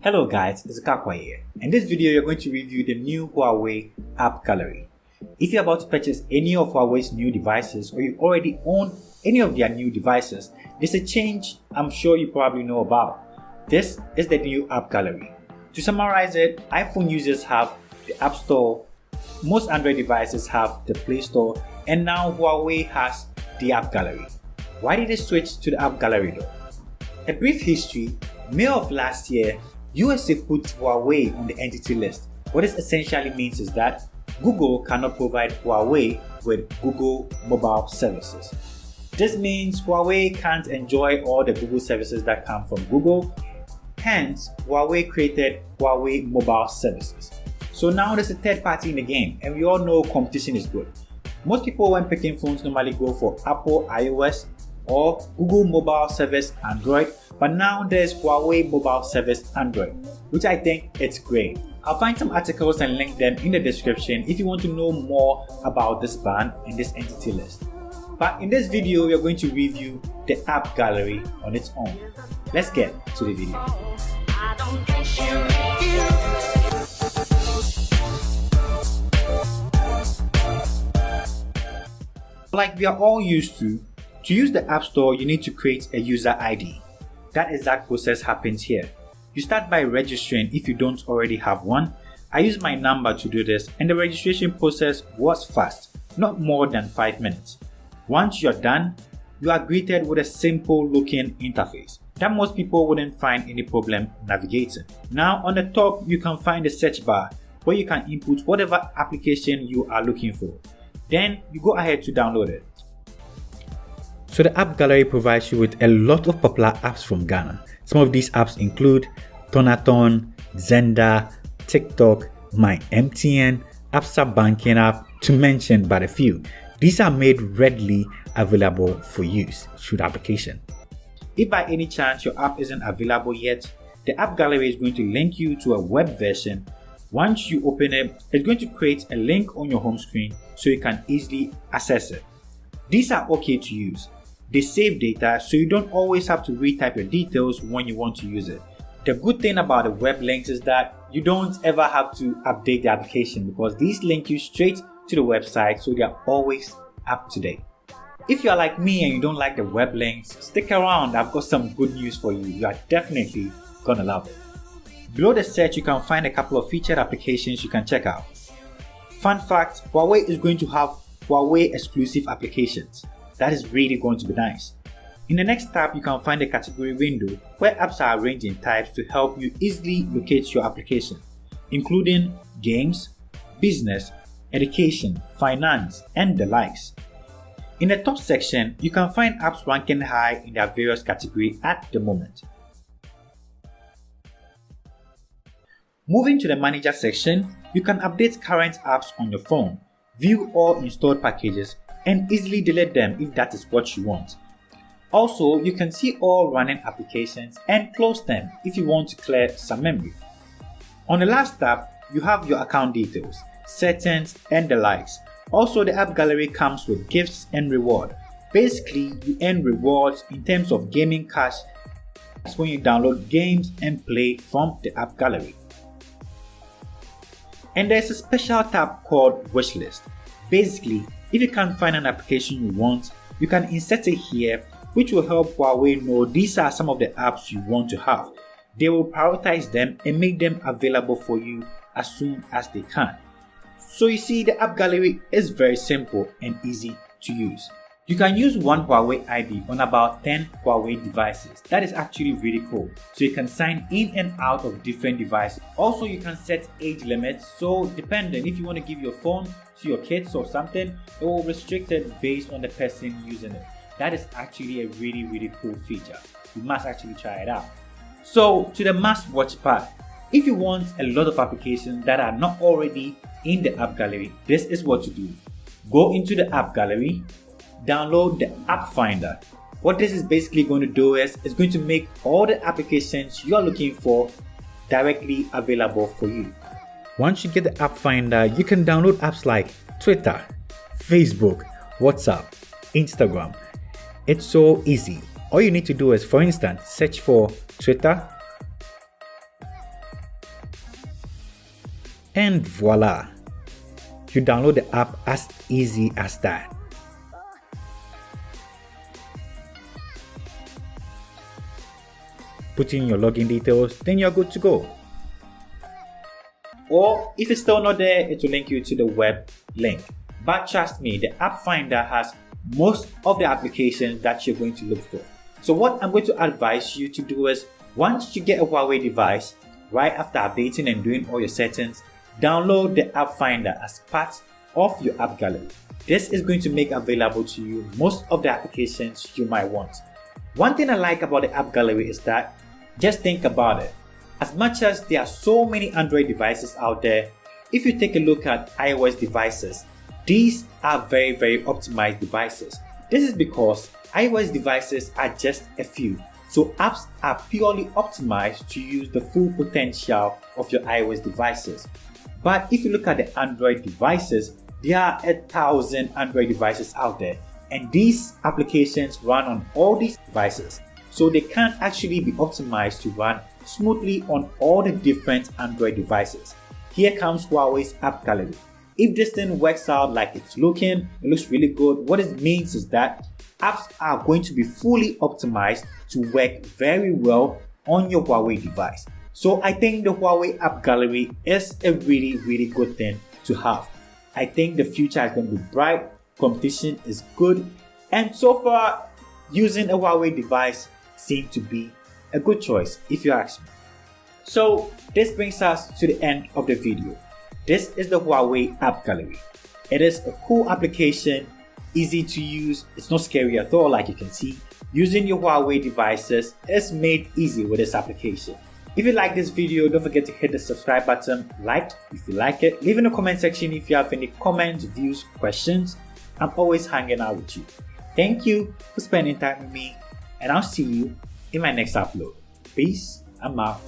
Hello guys, it's Kakwa here. In this video, you're going to review the new Huawei App Gallery. If you're about to purchase any of Huawei's new devices or you already own any of their new devices, there's a change I'm sure you probably know about. This is the new App Gallery. To summarize it, iPhone users have the App Store, most Android devices have the Play Store, and now Huawei has the App Gallery. Why did they switch to the App Gallery though? A brief history. May of last year, USA put Huawei on the entity list. What this essentially means is that Google cannot provide Huawei with Google mobile services. This means Huawei can't enjoy all the Google services that come from Google. Hence, Huawei created Huawei mobile services. So now there's a third party in the game, and we all know competition is good. Most people when picking phones normally go for Apple iOS or Google mobile service Android, but now there's Huawei mobile service Android, which I think it's great. I'll find some articles and link them in the description if you want to know more about this brand and this entity list. But in this video, we are going to review the App Gallery on its own. Let's get to the video. Like we are all used to use the App Store, you need to create a user ID. That exact process happens here. You start by registering if you don't already have one. I used my number to do this, and the registration process was fast, not more than 5 minutes. Once you're done, you are greeted with a simple looking interface that most people wouldn't find any problem navigating. Now on the top, you can find the search bar where you can input whatever application you are looking for. Then you go ahead to download it. So the App Gallery provides you with a lot of popular apps from Ghana. Some of these apps include Tonaton, Zenda, TikTok, My MTN, Absa Banking app, to mention but a few. These are made readily available for use through the application. If by any chance your app isn't available yet, the App Gallery is going to link you to a web version. Once you open it, it's going to create a link on your home screen so you can easily access it. These are okay to use. They save data so you don't always have to retype your details when you want to use it. The good thing about the web links is that you don't ever have to update the application because these link you straight to the website, so they are always up to date. If you are like me and you don't like the web links, stick around. I've got some good news for you. You are definitely gonna love it. Below the search, you can find a couple of featured applications you can check out. Fun fact, Huawei is going to have Huawei exclusive applications. That is really going to be nice. In the next tab, you can find a category window where apps are arranged in types to help you easily locate your application, including games, business, education, finance, and the likes. In the top section, you can find apps ranking high in their various categories at the moment. Moving to the manager section, you can update current apps on your phone, view all installed packages, and easily delete them if that is what you want. Also, you can see all running applications and close them if you want to clear some memory. On the last tab, you have your account details, settings, and the likes. Also, the App Gallery comes with gifts and reward. Basically, you earn rewards in terms of gaming cash. That's when you download games and play from the App Gallery. And there's a special tab called Wishlist. Basically, if you can't find an application you want, you can insert it here, which will help Huawei know these are some of the apps you want to have. They will prioritize them and make them available for you as soon as they can. So you see, the App Gallery is very simple and easy to use. You can use one Huawei ID on about 10 Huawei devices. That is actually really cool. So you can sign in and out of different devices. Also, you can set age limits. So depending, if you want to give your phone to your kids or something, it will restrict it based on the person using it. That is actually a really cool feature. You must actually try it out. So to the must watch part, if you want a lot of applications that are not already in the App Gallery, this is what to do. Go into the App Gallery, download the App Finder. What this is basically going to do is it's going to make all the applications you are looking for directly available for you. Once you get the App Finder, you can download apps like Twitter, Facebook, WhatsApp, Instagram. It's so easy. All you need to do is, for instance, search for Twitter, And voila, you download the app as easy as that. Put in your login details, then you're good to go. Or if it's still not there, it will link you to the web link. But trust me, the app finder has most of the applications that you're going to look for. So what I'm going to advise you to do is, once you get a Huawei device, right after updating and doing all your settings, download the app finder as part of your app gallery. This is going to make available to you most of the applications you might want. One thing I like about the app gallery is that, just think about it. As much as there are so many Android devices out there, if you take a look at iOS devices, these are very optimized devices. This is because iOS devices are just a few, so apps are purely optimized to use the full potential of your iOS devices. But if you look at the Android devices, there are 1,000 Android devices out there, and these applications run on all these devices, so they can't actually be optimized to run smoothly on all the different Android devices. Here comes Huawei's app gallery. If this thing works out like it's looking, it looks really good, what it means is that apps are going to be fully optimized to work very well on your Huawei device. So I think the Huawei app gallery is a really good thing to have. I think the future is going to be bright, competition is good, and so far using a Huawei device seems to be a good choice if you ask me. So this brings us to the end of the video. This is the Huawei app gallery. It is a cool application, easy to use, it's not scary at all like you can see. Using your Huawei devices is made easy with this application. If you like this video, don't forget to hit the subscribe button, like if you like it, leave in the comment section if you have any comments, views, questions. I'm always hanging out with you. Thank you for spending time with me, and I'll see you in my next upload. Peace, I'm out.